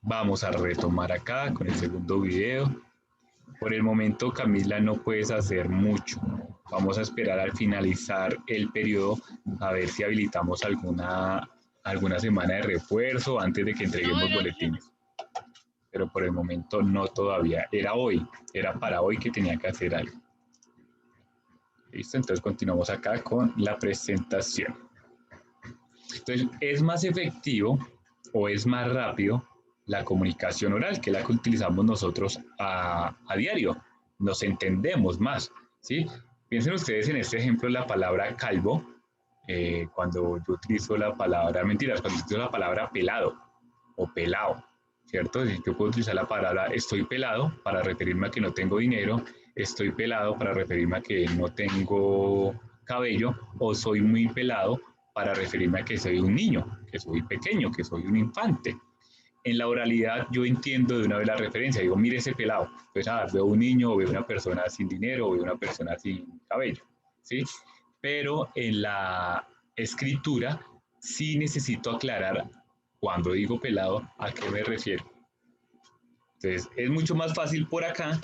Vamos a retomar acá con el segundo video. Por el momento, Camila, no puedes hacer mucho. Vamos a esperar al finalizar el periodo a ver si habilitamos alguna semana de refuerzo antes de que entreguemos boletines. Pero por el momento no todavía. Era hoy, era para hoy que tenía que hacer algo. Listo, entonces continuamos acá con la presentación. Entonces, es más efectivo o es más rápido la comunicación oral, que es la que utilizamos nosotros a diario. Nos entendemos más, ¿sí? Piensen ustedes en este ejemplo la palabra calvo, cuando yo utilizo la palabra, mentiras, cuando utilizo la palabra pelado o pelado, ¿cierto? Yo puedo utilizar la palabra estoy pelado para referirme a que no tengo dinero, estoy pelado para referirme a que no tengo cabello, o soy muy pelado para referirme a que soy un niño, que soy pequeño, que soy un infante. En la oralidad yo entiendo de una vez la referencia, digo, mire ese pelado, pues veo un niño, o veo una persona sin dinero, o veo una persona sin cabello, ¿sí? Pero en la escritura sí necesito aclarar cuando digo pelado a qué me refiero. Entonces es mucho más fácil por acá,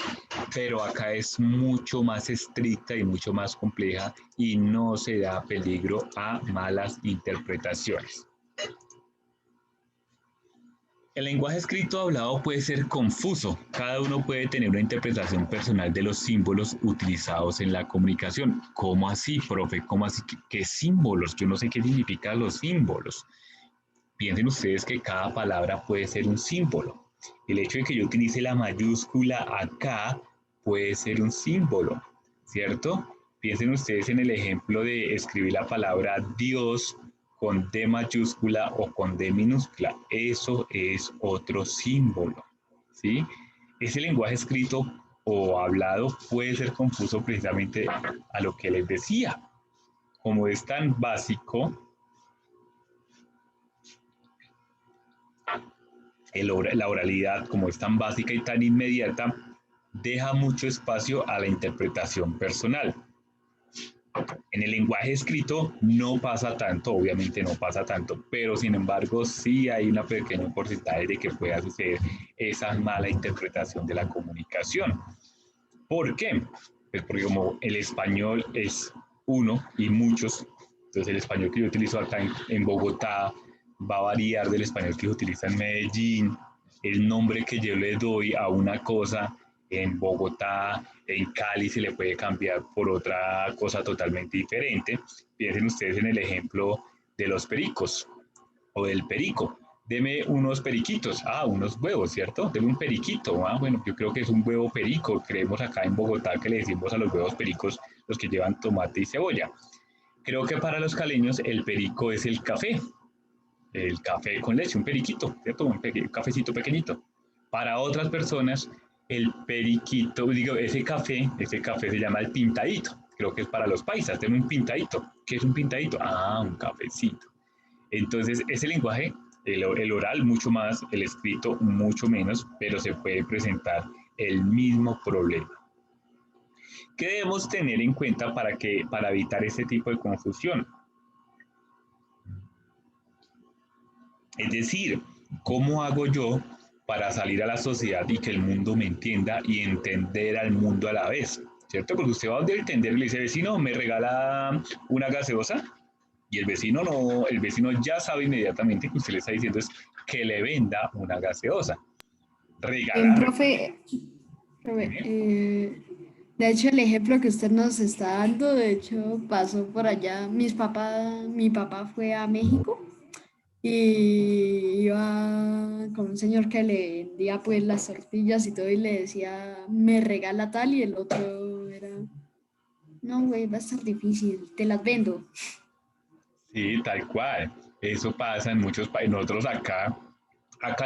pero acá es mucho más estricta y mucho más compleja y no se da peligro a malas interpretaciones. El lenguaje escrito hablado puede ser confuso. Cada uno puede tener una interpretación personal de los símbolos utilizados en la comunicación. ¿Cómo así, profe? ¿Cómo así? ¿Qué símbolos? Yo no sé qué significan los símbolos. Piensen ustedes que cada palabra puede ser un símbolo. El hecho de que yo utilice la mayúscula acá puede ser un símbolo, ¿cierto? Piensen ustedes en el ejemplo de escribir la palabra Dios con D mayúscula o con D minúscula. Eso es otro símbolo, ¿sí? Ese lenguaje escrito o hablado puede ser confuso precisamente a lo que les decía. Como es tan básico, la oralidad, como es tan básica y tan inmediata, deja mucho espacio a la interpretación personal. En el lenguaje escrito no pasa tanto, obviamente no pasa tanto, pero sin embargo sí hay una pequeño porcentaje de que pueda suceder esa mala interpretación de la comunicación. ¿Por qué? Pues porque como el español es uno y muchos, entonces el español que yo utilizo acá en Bogotá va a variar del español que se utiliza en Medellín, el nombre que yo le doy a una cosa en Bogotá, en Cali se le puede cambiar por otra cosa totalmente diferente. Piensen ustedes en el ejemplo de los pericos o del perico. Deme unos periquitos, unos huevos, ¿cierto? Deme un periquito, bueno, yo creo que es un huevo perico, creemos acá en Bogotá que le decimos a los huevos pericos los que llevan tomate y cebolla. Creo que para los caleños el perico es el café con leche, un periquito, ¿cierto? Un cafecito pequeñito. Para otras personas, el periquito, digo, ese café se llama el pintadito, creo que es para los paisas, deme un pintadito. ¿Qué es un pintadito? Un cafecito. Entonces, ese lenguaje, el oral mucho más, el escrito mucho menos, pero se puede presentar el mismo problema. ¿Qué debemos tener en cuenta para evitar este tipo de confusión? Es decir, ¿cómo hago yo para salir a la sociedad y que el mundo me entienda y entender al mundo a la vez? ¿Cierto? Porque usted va a entender y le dice, vecino, ¿me regala una gaseosa? Y el vecino no, el vecino ya sabe inmediatamente que usted le está diciendo es que le venda una gaseosa. Regalar. Profe, de hecho el ejemplo que usted nos está dando, de hecho pasó por allá. Mi papá fue a México y iba con un señor que le vendía pues las tortillas y todo y le decía, me regala tal y el otro era, no, güey, va a estar difícil, te las vendo. Sí, tal cual. Eso pasa en muchos países. Nosotros acá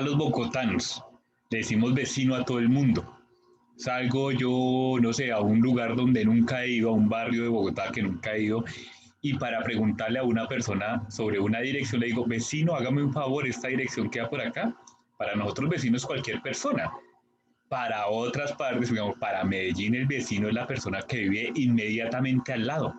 los bogotanos, le decimos vecino a todo el mundo. Salgo yo, no sé, a un lugar donde nunca he ido, a un barrio de Bogotá que nunca he ido, y para preguntarle a una persona sobre una dirección, le digo, vecino, hágame un favor, esta dirección queda por acá. Para nosotros vecinos cualquier persona. Para otras partes, digamos, para Medellín el vecino es la persona que vive inmediatamente al lado.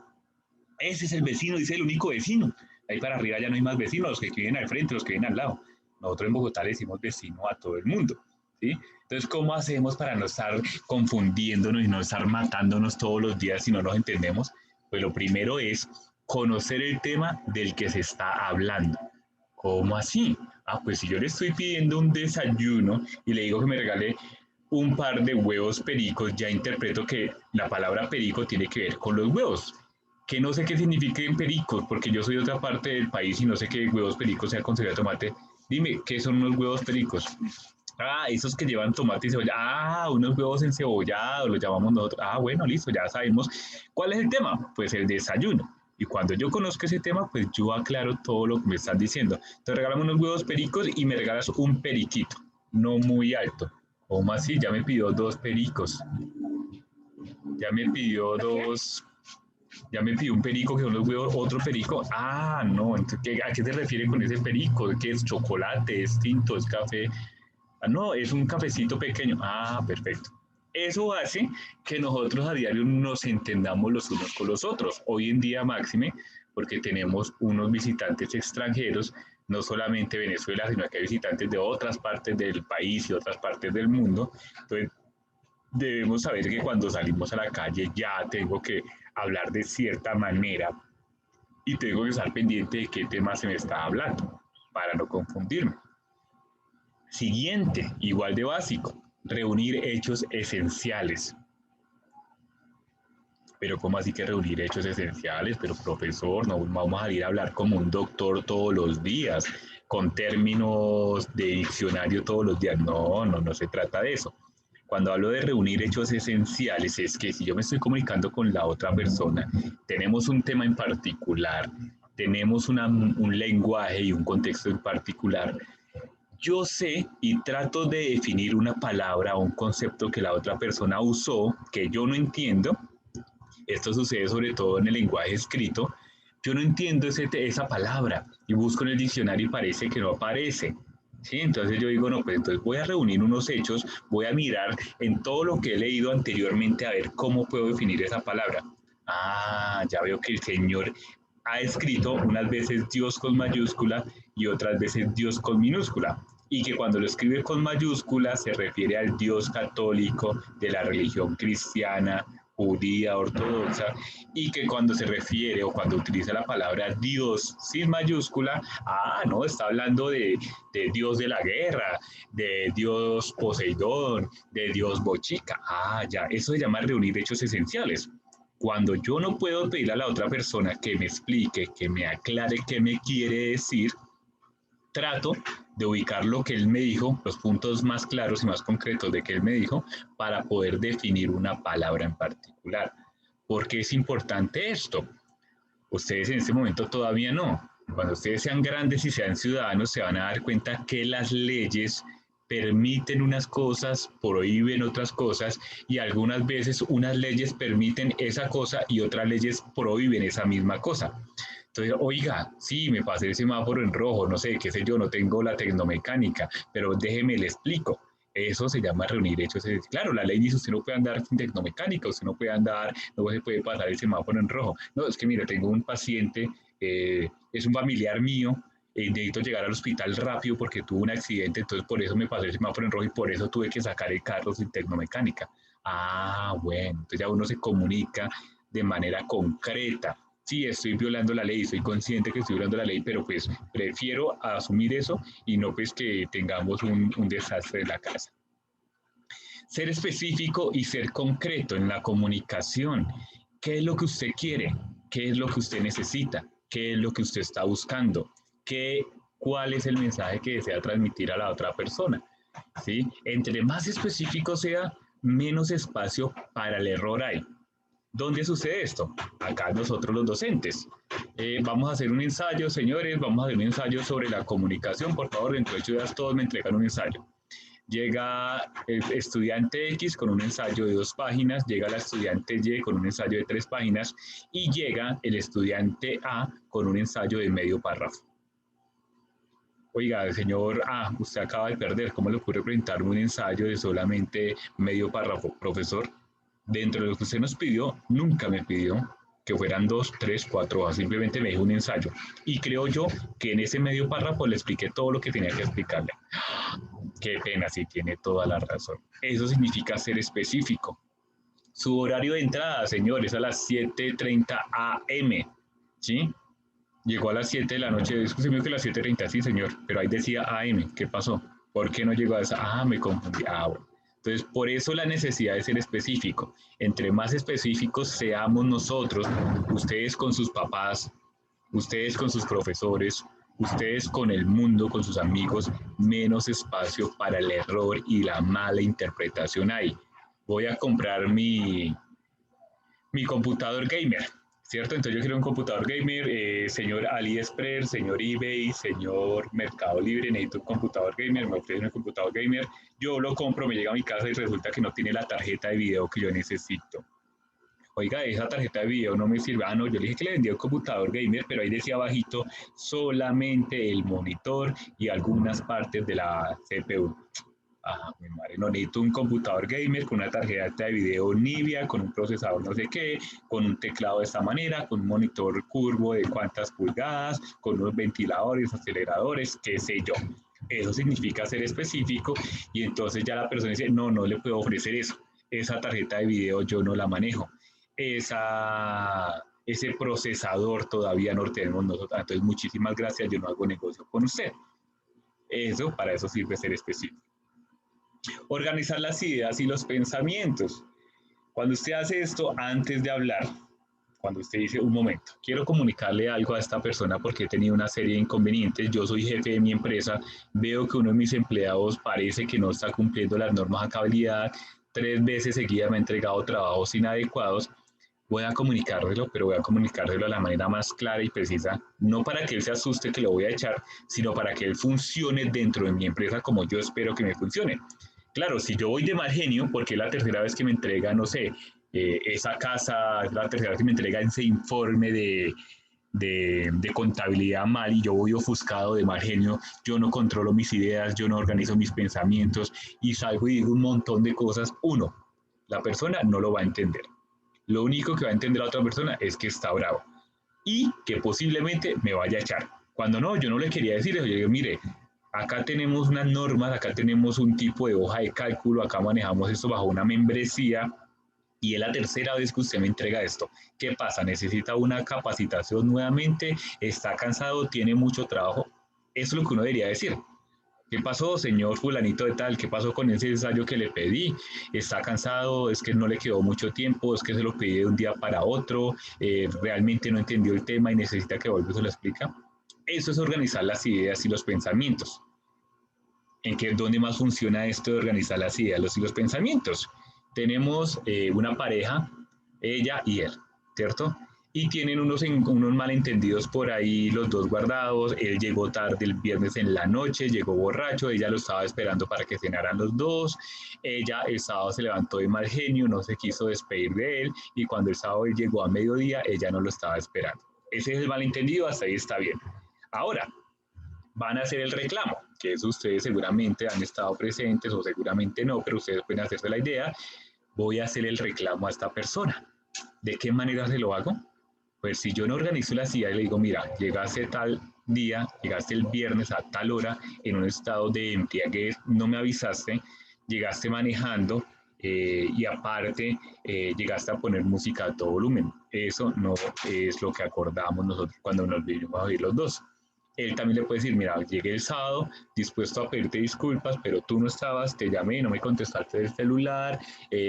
Ese es el vecino, dice el único vecino. Ahí para arriba ya no hay más vecinos, los que viven al frente, los que viven al lado. Nosotros en Bogotá le decimos vecino a todo el mundo, ¿sí? Entonces, ¿cómo hacemos para no estar confundiéndonos y no estar matándonos todos los días si no nos entendemos? Pues lo primero es conocer el tema del que se está hablando. ¿Cómo así? Ah, pues si yo le estoy pidiendo un desayuno y le digo que me regale un par de huevos pericos, ya interpreto que la palabra perico tiene que ver con los huevos. Que no sé qué signifiquen pericos, porque yo soy de otra parte del país y no sé qué huevos pericos sea con cebolla de tomate. Dime, ¿qué son unos huevos pericos? Ah, esos que llevan tomate y cebolla. Ah, unos huevos encebollados, los llamamos nosotros. Ah, bueno, listo, ya sabemos. ¿Cuál es el tema? Pues el desayuno. Y cuando yo conozco ese tema, pues yo aclaro todo lo que me están diciendo. Te regalamos unos huevos pericos y me regalas un periquito, no muy alto. ¿Cómo así? Ya me pidió dos pericos. Ya me pidió dos. Ya me pidió un perico que son los huevos, otro perico. Ah, no, entonces, ¿a qué se refiere con ese perico? ¿Qué es chocolate? ¿Es tinto? ¿Es café? Ah, no, es un cafecito pequeño. Ah, perfecto. Eso hace que nosotros a diario nos entendamos los unos con los otros. Hoy en día, máxime, porque tenemos unos visitantes extranjeros, no solamente de Venezuela, sino que hay visitantes de otras partes del país y otras partes del mundo. Entonces, debemos saber que cuando salimos a la calle ya tengo que hablar de cierta manera y tengo que estar pendiente de qué tema se me está hablando para no confundirme. Siguiente, igual de básico, reunir hechos esenciales. Pero ¿cómo así que reunir hechos esenciales? Pero profesor, no vamos a ir a hablar como un doctor todos los días, con términos de diccionario todos los días. No, no, no se trata de eso. Cuando hablo de reunir hechos esenciales, es que si yo me estoy comunicando con la otra persona, tenemos un tema en particular, tenemos un lenguaje y un contexto en particular, yo sé y trato de definir una palabra o un concepto que la otra persona usó, que yo no entiendo. Esto sucede sobre todo en el lenguaje escrito. Yo no entiendo esa palabra y busco en el diccionario y parece que no aparece. ¿Sí? Entonces yo digo, no, pues entonces voy a reunir unos hechos, voy a mirar en todo lo que he leído anteriormente a ver cómo puedo definir esa palabra. Ah, ya veo que el Señor ha escrito unas veces Dios con mayúscula y otras veces Dios con minúscula. Y que cuando lo escribe con mayúscula se refiere al Dios católico de la religión cristiana, judía, ortodoxa, y que cuando se refiere o cuando utiliza la palabra Dios sin mayúscula, ah, no, está hablando de Dios de la guerra, de Dios Poseidón, de Dios Bochica. Ah, ya, eso se llama reunir hechos esenciales. Cuando yo no puedo pedir a la otra persona que me explique, que me aclare qué me quiere decir, trato de ubicar lo que él me dijo, los puntos más claros y más concretos de que él me dijo, para poder definir una palabra en particular. ¿Por qué es importante esto? Ustedes en este momento todavía no. Cuando ustedes sean grandes y sean ciudadanos, se van a dar cuenta que las leyes permiten unas cosas, prohíben otras cosas, y algunas veces unas leyes permiten esa cosa y otras leyes prohíben esa misma cosa. Entonces, oiga, sí, me pasé el semáforo en rojo, no sé, qué sé yo, no tengo la tecnomecánica, pero déjeme le explico. Eso se llama reunir hechos. Claro, la ley dice usted no puede andar sin tecnomecánica, usted no puede andar, no se puede pasar el semáforo en rojo. No, es que mire, tengo un paciente, es un familiar mío, necesito llegar al hospital rápido porque tuvo un accidente, entonces por eso me pasó el semáforo en rojo y por eso tuve que sacar el carro sin tecnomecánica. Ah, bueno, entonces ya uno se comunica de manera concreta. Sí, estoy violando la ley, soy consciente que estoy violando la ley, pero pues prefiero asumir eso y no pues que tengamos un desastre en la casa. Ser específico y ser concreto en la comunicación. ¿Qué es lo que usted quiere? ¿Qué es lo que usted necesita? ¿Qué es lo que usted está buscando? ¿Cuál es el mensaje que desea transmitir a la otra persona? ¿Sí? Entre más específico sea, menos espacio para el error hay. ¿Dónde sucede esto? Acá nosotros los docentes. Vamos a hacer un ensayo, señores, vamos a hacer un ensayo sobre la comunicación. Por favor, dentro de 8 días todos me entregan un ensayo. Llega el estudiante X con un ensayo de 2 páginas, llega la estudiante Y con un ensayo de 3 páginas y llega el estudiante A con un ensayo de medio párrafo. Oiga, señor A, usted acaba de perder, ¿cómo le ocurre presentar un ensayo de solamente medio párrafo? Profesor, dentro de lo que usted nos pidió, nunca me pidió. que fueran 2, 3, 4 hojas, simplemente me dijo un ensayo. Y creo yo que en ese medio párrafo le expliqué todo lo que tenía que explicarle. Qué pena, sí tiene toda la razón. Eso significa ser específico. Su horario de entrada, señor, es a las 7:30 am, ¿sí? Llegó a las 7 de la noche, es que que a las 7:30, sí, señor, pero ahí decía AM, ¿qué pasó? ¿Por qué no llegó a esa? Ah, me confundí. Ah, bueno. Entonces, por eso la necesidad de ser específico. Entre más específicos seamos nosotros, ustedes con sus papás, ustedes con sus profesores, ustedes con el mundo, con sus amigos, menos espacio para el error y la mala interpretación hay. Voy a comprar mi computador gamer, ¿cierto? Entonces yo quiero un computador gamer, señor AliExpress, señor eBay, señor Mercado Libre, necesito un computador gamer, me ofrecen un computador gamer, yo lo compro, me llega a mi casa y resulta que no tiene la tarjeta de video que yo necesito. Oiga, esa tarjeta de video no me sirve. Ah, no, yo le dije que le vendía un computador gamer, pero ahí decía bajito solamente el monitor y algunas partes de la CPU. Ah, mi madre, no necesito un computador gamer con una tarjeta de video Nvidia, con un procesador no sé qué, con un teclado de esta manera, con un monitor curvo de cuántas pulgadas, con unos ventiladores, aceleradores, qué sé yo. Eso significa ser específico y entonces ya la persona dice, no, no le puedo ofrecer eso. Esa tarjeta de video yo no la manejo. Ese procesador todavía no lo tenemos nosotros. Entonces, muchísimas gracias, yo no hago negocio con usted. Eso, para eso sirve ser específico. Organizar las ideas y los pensamientos. Cuando usted hace esto antes de hablar, cuando usted dice, un momento, quiero comunicarle algo a esta persona porque he tenido una serie de inconvenientes, yo soy jefe de mi empresa, veo que uno de mis empleados parece que no está cumpliendo las normas a cabalidad, 3 veces seguidas me ha entregado trabajos inadecuados, voy a comunicárselo, pero voy a comunicárselo de la manera más clara y precisa, no para que él se asuste que lo voy a echar, sino para que él funcione dentro de mi empresa como yo espero que me funcione. Claro, si yo voy de mal genio, porque es la tercera vez que me entrega, no sé, esa casa, es la tercera vez que me entrega ese informe de contabilidad mal y yo voy ofuscado de mal genio, yo no controlo mis ideas, yo no organizo mis pensamientos y salgo y digo un montón de cosas. Uno, la persona no lo va a entender. Lo único que va a entender la otra persona es que está bravo y que posiblemente me vaya a echar. Cuando no, yo no le quería decir eso. Yo digo, mire, acá tenemos unas normas, acá tenemos un tipo de hoja de cálculo, acá manejamos esto bajo una membresía y es la tercera vez que usted me entrega esto. ¿Qué pasa? ¿Necesita una capacitación nuevamente? ¿Está cansado? ¿Tiene mucho trabajo? Eso es lo que uno debería decir. ¿Qué pasó, señor fulanito de tal? ¿Qué pasó con ese ensayo que le pedí? ¿Está cansado? ¿Es que no le quedó mucho tiempo? ¿Es que se lo pedí de un día para otro? ¿Realmente no entendió el tema y necesita que vuelva y se lo explica? Eso es organizar las ideas y los pensamientos. ¿Dónde más funciona esto de organizar las ideas y los pensamientos? Tenemos una pareja, ella y él, ¿cierto? Y tienen unos malentendidos por ahí, los dos guardados. Él llegó tarde el viernes en la noche, llegó borracho, ella lo estaba esperando para que cenaran los dos. Ella el sábado se levantó de mal genio, no se quiso despedir de él y cuando el sábado llegó a mediodía, ella no lo estaba esperando. Ese es el malentendido, hasta ahí está bien. Ahora, van a hacer el reclamo, que eso ustedes seguramente han estado presentes o seguramente no, pero ustedes pueden hacerse la idea, voy a hacer el reclamo a esta persona. ¿De qué manera se lo hago? Pues si yo no organizo la ciudad y le digo, mira, llegaste tal día, llegaste el viernes a tal hora en un estado de embriaguez, no me avisaste, llegaste manejando y aparte llegaste a poner música a todo volumen. Eso no es lo que acordamos nosotros cuando nos vinimos a oír los dos. Él también le puede decir, mira, llegué el sábado dispuesto a pedirte disculpas, pero tú no estabas, te llamé, no me contestaste del celular,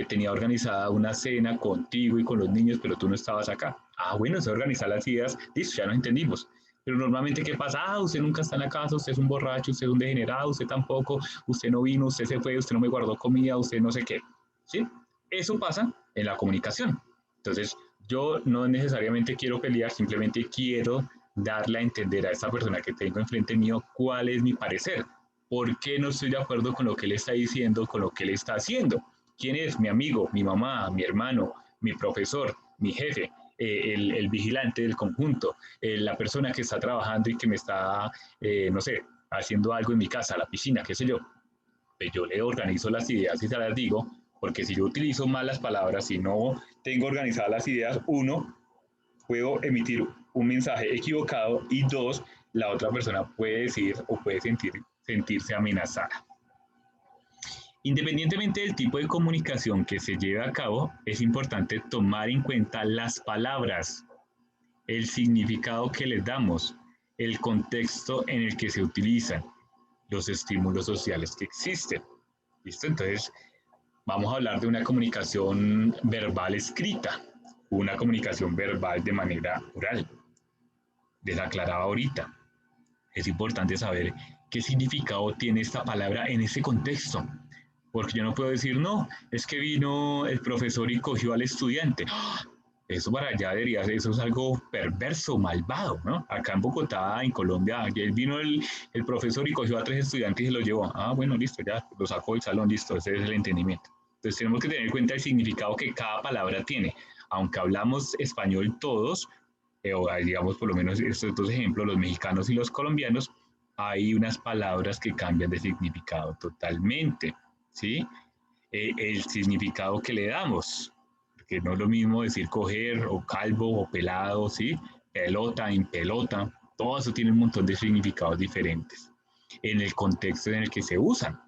tenía organizada una cena contigo y con los niños, pero tú no estabas acá. Ah, bueno, se organizan las ideas, listo, ya nos entendimos. Pero normalmente, ¿qué pasa? Ah, usted nunca está en la casa, usted es un borracho, usted es un degenerado, usted tampoco, usted no vino, usted se fue, usted no me guardó comida, usted no sé qué. ¿Sí? Eso pasa en la comunicación. Entonces, yo no necesariamente quiero pelear, simplemente quiero darle a entender a esta persona que tengo enfrente mío cuál es mi parecer, por qué no estoy de acuerdo con lo que él está diciendo, con lo que él está haciendo. ¿Quién es? Mi amigo, mi mamá, mi hermano, mi profesor, mi jefe, el vigilante del conjunto, la persona que está trabajando y que me está, no sé, haciendo algo en mi casa, la piscina, qué sé yo. Pues yo le organizo las ideas y se las digo, porque si yo utilizo mal las palabras, si no tengo organizadas las ideas, uno, puedo emitir un mensaje equivocado y dos, la otra persona puede decir o puede sentirse amenazada. Independientemente del tipo de comunicación que se lleve a cabo, es importante tomar en cuenta las palabras, el significado que les damos, el contexto en el que se utilizan, los estímulos sociales que existen. ¿Listo? Entonces, vamos a hablar de una comunicación verbal escrita, una comunicación verbal de manera oral. Les aclaraba ahorita. Es importante saber qué significado tiene esta palabra en ese contexto. Porque yo no puedo decir, no, es que vino el profesor y cogió al estudiante. Eso para allá debería ser, eso es algo perverso, malvado, ¿no? Acá en Bogotá, en Colombia, vino el profesor y cogió a 3 estudiantes y se los llevó. Ah, bueno, listo, ya, lo sacó del salón, listo, ese es el entendimiento. Entonces tenemos que tener en cuenta el significado que cada palabra tiene. Aunque hablamos español todos, o digamos por lo menos estos dos ejemplos, los mexicanos y los colombianos, hay unas palabras que cambian de significado totalmente, ¿sí? El significado que le damos, que no es lo mismo decir coger o calvo o pelado, ¿sí? Pelota, en pelota, todo eso tiene un montón de significados diferentes en el contexto en el que se usan.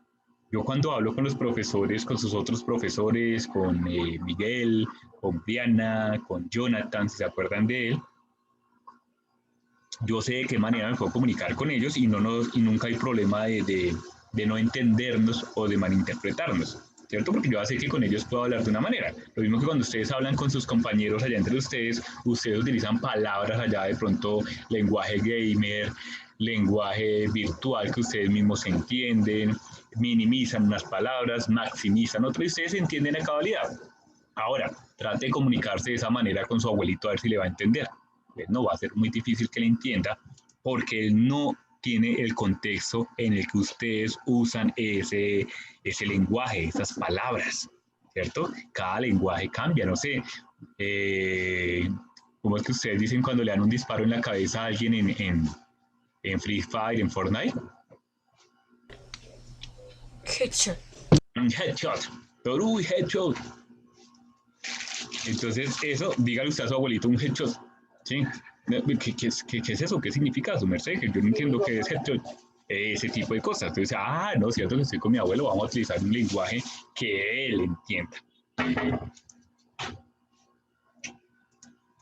Yo cuando hablo con los profesores, con sus otros profesores, con Miguel, con Briana, con Jonathan, si se acuerdan de él, yo sé de qué manera me puedo comunicar con ellos y nunca hay problema de no entendernos o de malinterpretarnos, ¿cierto? Porque yo sé que con ellos puedo hablar de una manera. Lo mismo que cuando ustedes hablan con sus compañeros allá entre ustedes utilizan palabras allá de pronto, lenguaje gamer, lenguaje virtual que ustedes mismos entienden, minimizan unas palabras, maximizan otras y ustedes entienden a cabalidad. Ahora, trate de comunicarse de esa manera con su abuelito a ver si le va a entender. No va a ser muy difícil que le entienda porque él no tiene el contexto en el que ustedes usan ese lenguaje, esas palabras, ¿cierto? Cada lenguaje cambia, no sé. ¿Cómo es que ustedes dicen cuando le dan un disparo en la cabeza a alguien en Free Fire, en Fortnite? Headshot. Headshot. Uy, headshot. Entonces, eso, dígale usted a su abuelito un headshot. ¿Sí? ¿Qué es eso? ¿Qué significa su merced? Que yo no entiendo qué es headshot. Ese tipo de cosas. Entonces, no, cierto que estoy con mi abuelo, vamos a utilizar un lenguaje que él entienda.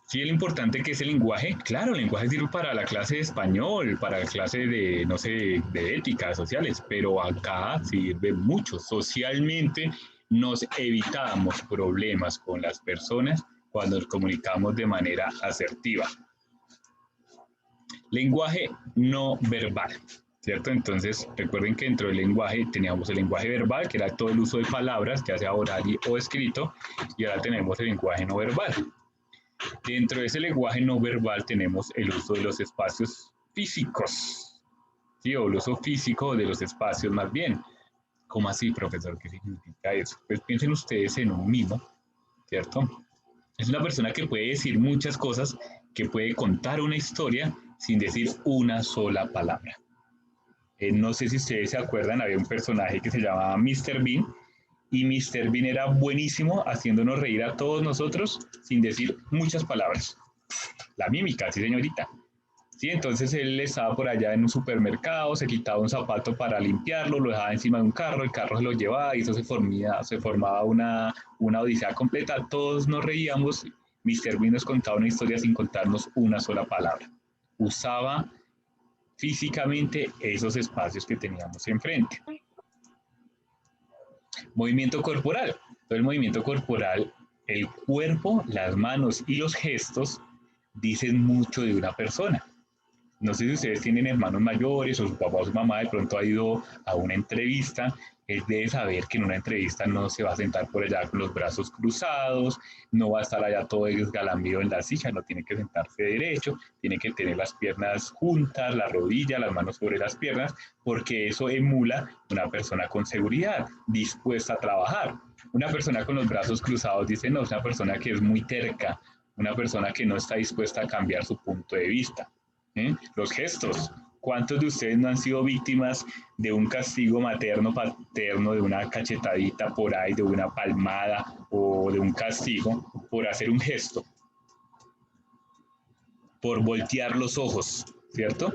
Sí, es lo importante que es el lenguaje. Claro, el lenguaje sirve para la clase de español, para la clase de, no sé, de ética, sociales, pero acá sirve mucho. Socialmente nos evitamos problemas con las personas cuando nos comunicamos de manera asertiva. Lenguaje no verbal, ¿cierto? Entonces, recuerden que dentro del lenguaje teníamos el lenguaje verbal, que era todo el uso de palabras, ya sea oral o escrito, y ahora tenemos el lenguaje no verbal. Dentro de ese lenguaje no verbal tenemos el uso de los espacios físicos, ¿sí? O el uso físico de los espacios más bien. ¿Cómo así, profesor? ¿Qué significa eso? Pues piensen ustedes en un mimo, ¿cierto? Es una persona que puede decir muchas cosas, que puede contar una historia sin decir una sola palabra. No sé si ustedes se acuerdan, había un personaje que se llamaba Mr. Bean, y Mr. Bean era buenísimo haciéndonos reír a todos nosotros sin decir muchas palabras. La mímica, sí señorita. Sí, entonces él estaba por allá en un supermercado, se quitaba un zapato para limpiarlo, lo dejaba encima de un carro, el carro se lo llevaba y eso se formaba una odisea completa. Todos nos reíamos. Mr. Bean nos contaba una historia sin contarnos una sola palabra. Usaba físicamente esos espacios que teníamos enfrente. Movimiento corporal. Todo el movimiento corporal, el cuerpo, las manos y los gestos dicen mucho de una persona. No sé si ustedes tienen hermanos mayores o su papá o su mamá de pronto ha ido a una entrevista. Él debe saber que en una entrevista no se va a sentar por allá con los brazos cruzados, no va a estar allá todo desgalambido en la silla, no tiene que sentarse derecho, tiene que tener las piernas juntas, la rodilla, las manos sobre las piernas, porque eso emula una persona con seguridad, dispuesta a trabajar. Una persona con los brazos cruzados dice, no, es una persona que es muy terca, una persona que no está dispuesta a cambiar su punto de vista. Los gestos. ¿Cuántos de ustedes no han sido víctimas de un castigo materno, paterno, de una cachetadita por ahí, de una palmada o de un castigo por hacer un gesto? por voltear los ojos, ¿cierto?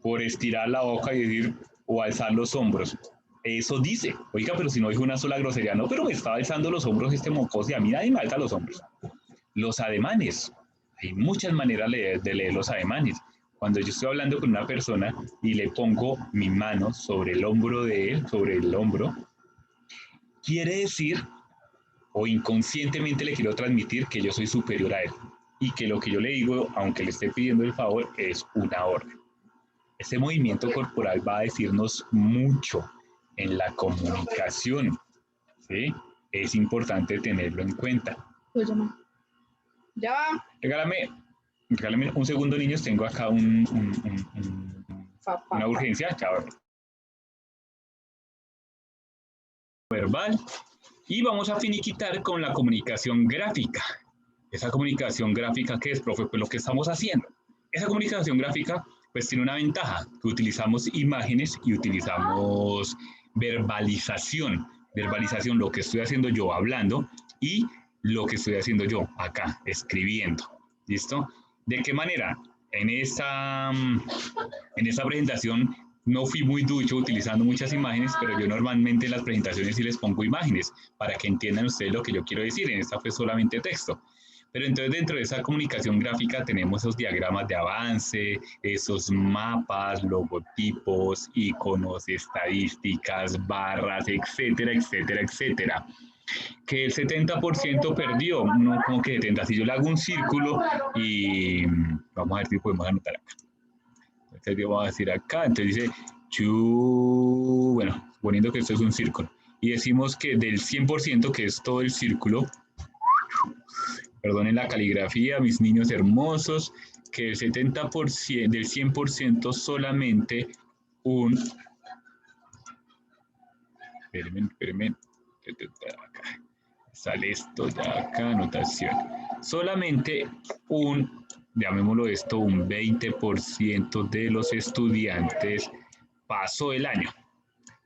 Por estirar la boca y decir, o alzar los hombros. Eso dice, oiga, pero si no dijo una sola grosería, no, pero me estaba alzando los hombros este mocoso y a mí nadie me alza los hombros. Los ademanes, hay muchas maneras de leer los ademanes. Cuando yo estoy hablando con una persona y le pongo mi mano sobre el hombro de él, sobre el hombro, quiere decir, o inconscientemente le quiero transmitir que yo soy superior a él y que lo que yo le digo, aunque le esté pidiendo el favor, es una orden. Ese movimiento corporal va a decirnos mucho en la comunicación, ¿sí? Es importante tenerlo en cuenta. Pues ya va. Regálame un segundo, niños, tengo acá una urgencia, chao. Verbal. Y vamos a finiquitar con la comunicación gráfica. Esa comunicación gráfica, ¿qué es, profe? Pues lo que estamos haciendo. Esa comunicación gráfica, pues tiene una ventaja, que utilizamos imágenes y utilizamos verbalización. Verbalización, lo que estoy haciendo yo hablando y lo que estoy haciendo yo acá, escribiendo. ¿Listo? ¿De qué manera? En esta presentación no fui muy ducho utilizando muchas imágenes, pero yo normalmente en las presentaciones sí les pongo imágenes para que entiendan ustedes lo que yo quiero decir. En esta fue solamente texto. Pero entonces dentro de esa comunicación gráfica tenemos esos diagramas de avance, esos mapas, logotipos, iconos, estadísticas, barras, etcétera, etcétera, etcétera. Que el 70% perdió, no como que 70%, si yo le hago un círculo y vamos a ver si podemos anotar acá. Entonces vamos a decir acá, entonces dice, bueno, suponiendo que esto es un círculo, y decimos que del 100%, que es todo el círculo, perdonen la caligrafía, mis niños hermosos, que el 70%, del 100% solamente un... Espérenme, acá. Sale esto ya acá, anotación. Solamente llamémoslo esto, un 20% de los estudiantes pasó el año.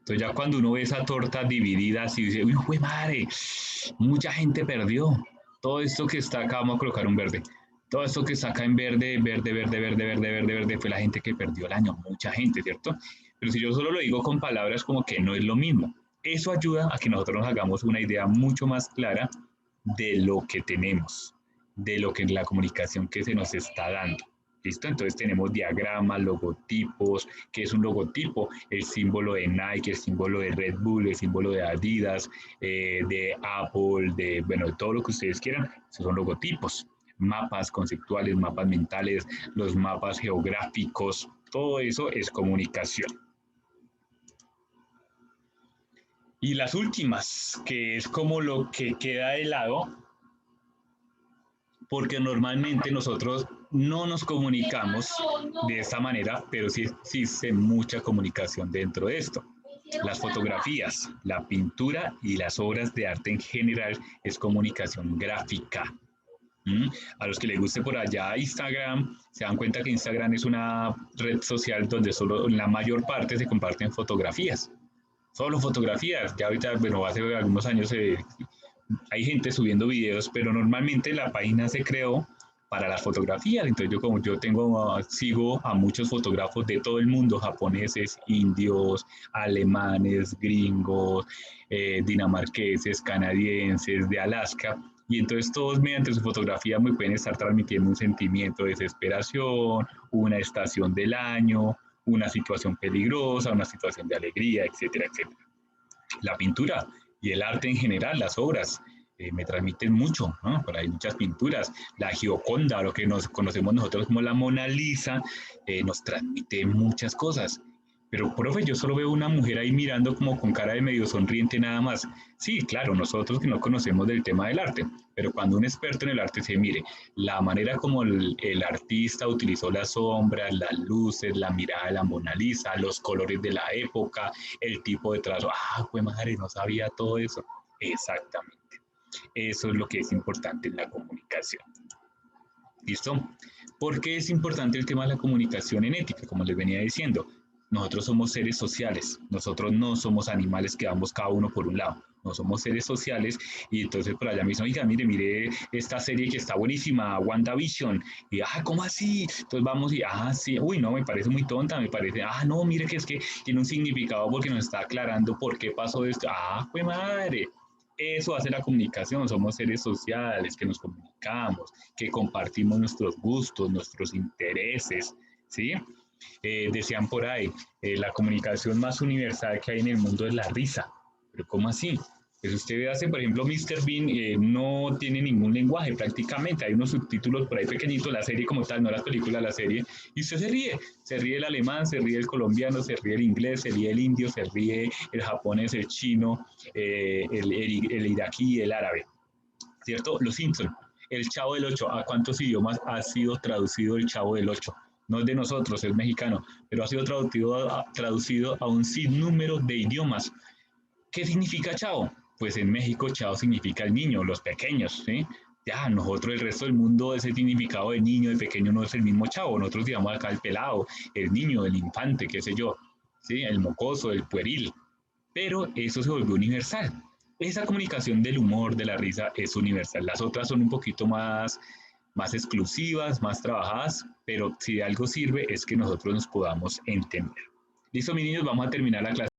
Entonces ya cuando uno ve esa torta dividida así, dice, uy, güey, madre, mucha gente perdió. Todo esto que está acá, vamos a colocar un verde. Todo esto que está acá en verde, fue la gente que perdió el año, mucha gente, ¿cierto? Pero si yo solo lo digo con palabras como que no es lo mismo. Eso ayuda a que nosotros nos hagamos una idea mucho más clara de lo que tenemos, de lo que es la comunicación que se nos está dando. ¿Listo? Entonces tenemos diagramas, logotipos. ¿Qué es un logotipo? El símbolo de Nike, el símbolo de Red Bull, el símbolo de Adidas, de Apple, de todo lo que ustedes quieran. Esos son logotipos. Mapas conceptuales, mapas mentales, los mapas geográficos. Todo eso es comunicación. Y las últimas, que es como lo que queda de lado, porque normalmente nosotros no nos comunicamos de esta manera, pero sí existe mucha comunicación dentro de esto. Las fotografías, la pintura y las obras de arte en general es comunicación gráfica. A los que les guste por allá Instagram, se dan cuenta que Instagram es una red social donde solo en la mayor parte se comparten fotografías. Solo fotografías. Ya ahorita, hace algunos años hay gente subiendo videos, pero normalmente la página se creó para las fotografías. Entonces sigo a muchos fotógrafos de todo el mundo, japoneses, indios, alemanes, gringos, dinamarqueses, canadienses, de Alaska. Y entonces todos mediante su fotografía me pueden estar transmitiendo un sentimiento de desesperación, una estación del año, una situación peligrosa, una situación de alegría, etcétera, etcétera. La pintura y el arte en general, las obras, me transmiten mucho, ¿no? Pero hay muchas pinturas. La Gioconda, lo que nos conocemos nosotros como la Mona Lisa, nos transmite muchas cosas. Pero, profe, yo solo veo una mujer ahí mirando como con cara de medio sonriente nada más. Sí, claro, nosotros que no conocemos del tema del arte, pero cuando un experto en el arte se mire, la manera como el artista utilizó las sombras, las luces, la mirada de la Mona Lisa, los colores de la época, el tipo de trazo, pues madre, no sabía todo eso. Exactamente. Eso es lo que es importante en la comunicación. ¿Listo? ¿Por qué es importante el tema de la comunicación en ética? Como les venía diciendo, nosotros somos seres sociales, nosotros no somos animales que vamos cada uno por un lado, no somos seres sociales y entonces por allá me dicen, oiga, mire esta serie que está buenísima, WandaVision, y ¿cómo así? Entonces vamos y, sí, uy, no, me parece muy tonta, me parece, no, mire que es que tiene un significado porque nos está aclarando por qué pasó esto, pues madre. Eso hace la comunicación, somos seres sociales que nos comunicamos, que compartimos nuestros gustos, nuestros intereses, ¿sí? Decían por ahí, la comunicación más universal que hay en el mundo es la risa. ¿Pero cómo así? Pues usted hace, por ejemplo, Mr. Bean no tiene ningún lenguaje prácticamente, hay unos subtítulos por ahí pequeñitos, la serie como tal, no las películas, la serie, y usted se ríe el alemán, se ríe el colombiano, se ríe el inglés, se ríe el indio, se ríe el japonés, el chino, el iraquí y el árabe, ¿cierto? Los Simpson, el Chavo del Ocho, ¿a cuántos idiomas ha sido traducido el Chavo del Ocho? No es de nosotros, es mexicano, pero ha sido traducido a un sinnúmero de idiomas. ¿Qué significa chavo? Pues en México chavo significa el niño, los pequeños, ¿sí? Ya, nosotros, el resto del mundo, ese significado de niño, de pequeño, no es el mismo chavo. Nosotros digamos acá el pelado, el niño, el infante, qué sé yo, ¿sí? El mocoso, el pueril. Pero eso se volvió universal. Esa comunicación del humor, de la risa, es universal. Las otras son un poquito más exclusivas, más trabajadas, pero si de algo sirve es que nosotros nos podamos entender. Listo, mis niños, vamos a terminar la clase.